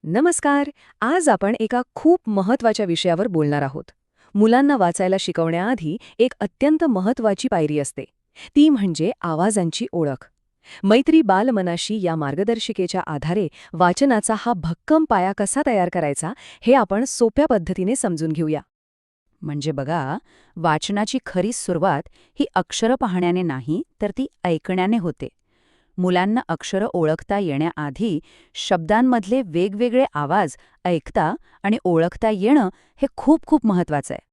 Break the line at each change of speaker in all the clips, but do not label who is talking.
नमस्कार. आज आपण एका खूप महत्वाच्या विषयावर बोलणार आहोत. मुलांना वाचायला शिकवण्याआधी एक अत्यंत महत्वाची पायरी असते. ती म्हणजे आवाजांची ओळख. मैत्री बालमनाशी या मार्गदर्शिकेच्या आधारे वाचनाचा हा भक्कम पाया कसा तयार करायचा हे आपण सोप्या पद्धतीने समजून घेऊया.
म्हणजे बघा, वाचनाची खरी सुरुवात ही अक्षरं पाहण्याने नाही, तर ती ऐकण्याने होते. मुलांना अक्षरं ओळखता येण्याआधी शब्दांमधले वेगवेगळे आवाज ऐकता आणि ओळखता येणं हे खूप खूप महत्वाचं आहे.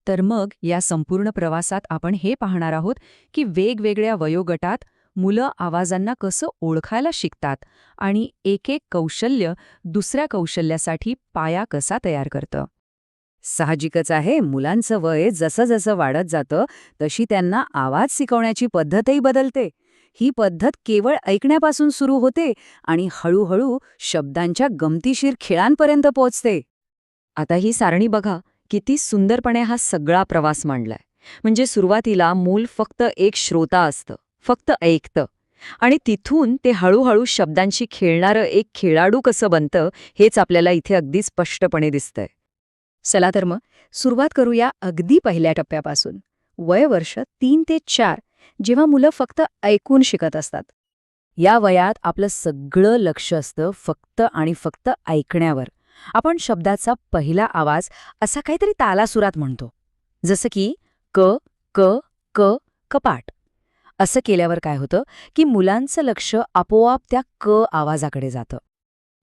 तर मग या संपूर्ण प्रवासात आपण हे पाहणार आहोत की वेगवेगळ्या वयोगटात मुलं आवाजांना कसं ओळखायला शिकतात आणि एक एक कौशल्य दुसऱ्या कौशल्यासाठी पाया कसा तयार करतं. साहजिकच आहे, मुलांचं वय जसं जसं वाढत जातं तशी त्यांना आवाज शिकवण्याची पद्धतही बदलते. ही पद्धत केवळ ऐकण्यापासून सुरू होते आणि हळूहळू शब्दांच्या गमतीशीर खेळांपर्यंत पोहोचते. आता ही सारणी बघा, किती सुंदरपणे हा सगळा प्रवास मांडलाय. म्हणजे सुरुवातीला मूल फक्त एक श्रोता असतं, फक्त ऐकतं, आणि तिथून ते हळूहळू शब्दांशी खेळणारं एक खेळाडू कसं बनतं हेच आपल्याला इथे अगदी स्पष्टपणे दिसतंय. चला तर मग सुरुवात करूया अगदी पहिल्या टप्प्यापासून. वय वर्ष 3 ते 4, जेव्हा मुलं फक्त ऐकून शिकत असतात. या वयात आपलं सगळं लक्ष असतं फक्त आणि फक्त ऐकण्यावर. आपण शब्दाचा पहिला आवाज असा काहीतरी तालासुरात म्हणतो, जसं की क क क कपाट. असं केल्यावर काय होतं की मुलांचं लक्ष आपोआप त्या क आवाजाकडे जातं.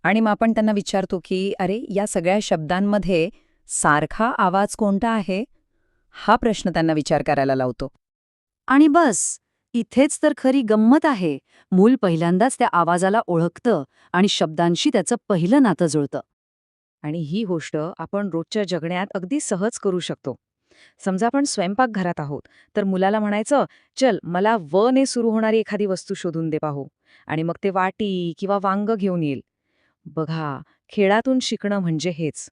आणि मग आपण त्यांना विचारतो की अरे, या सगळ्या शब्दांमध्ये सारखा आवाज कोणता आहे, हा प्रश्न त्यांना विचार करायला लावतो. आणि बस, इथेच तर खरी गंमत आहे. मूल पहिल्यांदाच त्या आवाजाला ओळखतं आणि शब्दांशी त्याचं पहिलं नातं जुळतं. आणि ही गोष्ट आपण रोजच्या जगण्यात अगदी सहज करू शकतो. समजा आपण स्वयंपाकघरात आहोत, तर मुलाला म्हणायचं, चल मला व ने सुरू होणारी एखादी वस्तू शोधून दे पाहू, आणि मग ते वाटी किंवा वांग घेऊन येईल. बघा, खेळातून शिकणं म्हणजे हेच.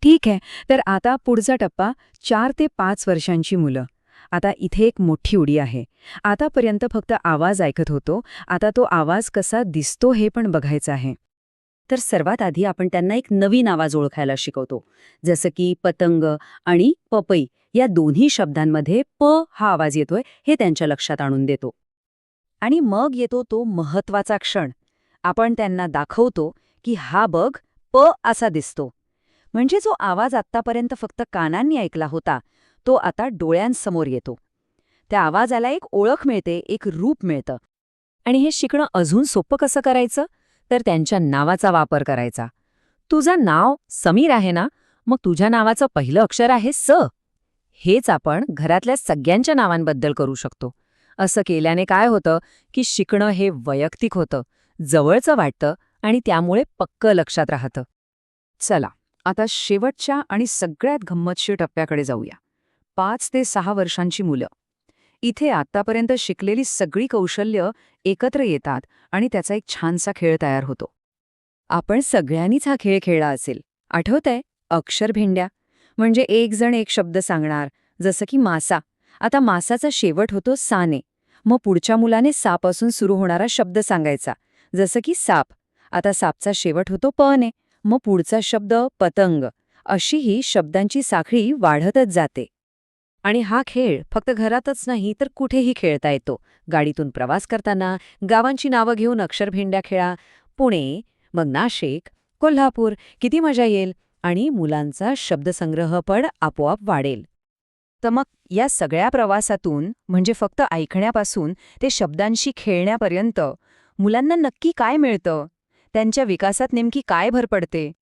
ठीक आहे, तर आता पुढचा टप्पा 4 ते 5 वर्षांची मुलं. आता इथे एक मोठी उडी आहे. आतापर्यंत फक्त आवाज ऐकत होतो, आता तो आवाज कसा दिसतो हे पण बघायचं आहे. तर सर्वात आधी आपण त्यांना एक नवीन आवाज ओळखायला शिकवतो, जसं की पतंग आणि पपई या दोन्ही शब्दांमध्ये प हा आवाज येतोय हे त्यांच्या लक्षात आणून देतो. आणि मग येतो तो महत्वाचा क्षण. आपण त्यांना दाखवतो की हा बघ, प असा दिसतो. म्हणजे जो आवाज आत्तापर्यंत फक्त कानांनी ऐकला होता, तो आता डोळ्यांसमोर येतो. त्या आवाजाला एक ओळख मिळते, एक रूप मिळतं. आणि हे शिकणं अजून सोपं कसं करायचं? तर त्यांच्या नावाचा वापर करायचा. तुझं नाव समीर आहे ना, मग तुझ्या नावाचं पहिलं अक्षर आहे स. हेच आपण घरातल्या सगळ्यांच्या नावांबद्दल करू शकतो. असं केल्याने काय होतं की शिकणं हे वैयक्तिक होतं, जवळचं वाटतं आणि त्यामुळे पक्क लक्षात राहतं. चला, आता शेवटच्या आणि सगळ्यात गंमतशीर टप्प्याकडे जाऊया. 5 ते 6 वर्षांची मुलं. इथे आत्तापर्यंत शिकलेली सगळी कौशल्य एकत्र येतात आणि त्याचा एक छानसा खेळ तयार होतो. आपण सगळ्यांनीच हा खेळ खेळला असेल. आठवतंय? अक्षरभेंड्या. म्हणजे एक जण एक शब्द सांगणार, जसं की मासा. आता मासाचा शेवट होतो साने. मग पुढच्या मुलाने सापासून सुरू होणारा शब्द सांगायचा, जसं की साप. आता सापचा शेवट होतो पने. मग पुढचा शब्द पतंग. अशी ही शब्दांची साखळी वाढतच जाते. आणि हा खेळ फक्त घरातच नाही तर कुठेही खेळता येतो. गाडीतून प्रवास करताना, गावांची नावं घेऊन अक्षरभेंड्या खेळा. पुणे, मग नाशिक, कोल्हापूर, किती मजा येईल. आणि मुलांचा शब्दसंग्रह पण आपोआप वाढेल. तर मग या सगळ्या प्रवासातून, म्हणजे फक्त ऐकण्यापासून ते शब्दांशी खेळण्यापर्यंत, मुलांना नक्की काय मिळतं? त्यांच्या विकासात नेमकी काय भर पडते?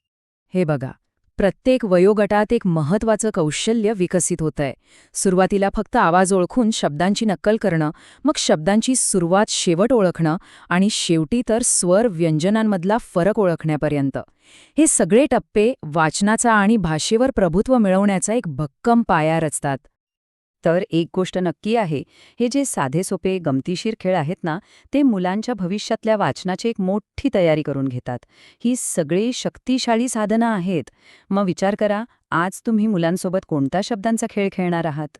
हे बघा, प्रत्येक वयोगटात एक महत्वाचं कौशल्य विकसित होतंय. सुरुवातीला फक्त आवाज ओळखून शब्दांची नक्कल करणं, मग शब्दांची सुरुवात शेवट ओळखणं, आणि शेवटी तर स्वर व्यंजनांमधला फरक ओळखण्यापर्यंत. हे सगळे टप्पे वाचनाचा आणि भाषेवर प्रभुत्व मिळवण्याचा एक भक्कम पाया रचतात. तर एक गोष्ट नक्की आहे, हे जे साधे सोपे गमतीशीर खेळ आहेत ना, ते मुलांच्या भविष्यातल्या वाचनाची एक मोठी तयारी करून घेतात. ही सगळी शक्तिशाली साधनं आहेत. मग विचार करा, आज तुम्ही मुलांसोबत कोणता शब्दांचा खेळ खेळणार आहात?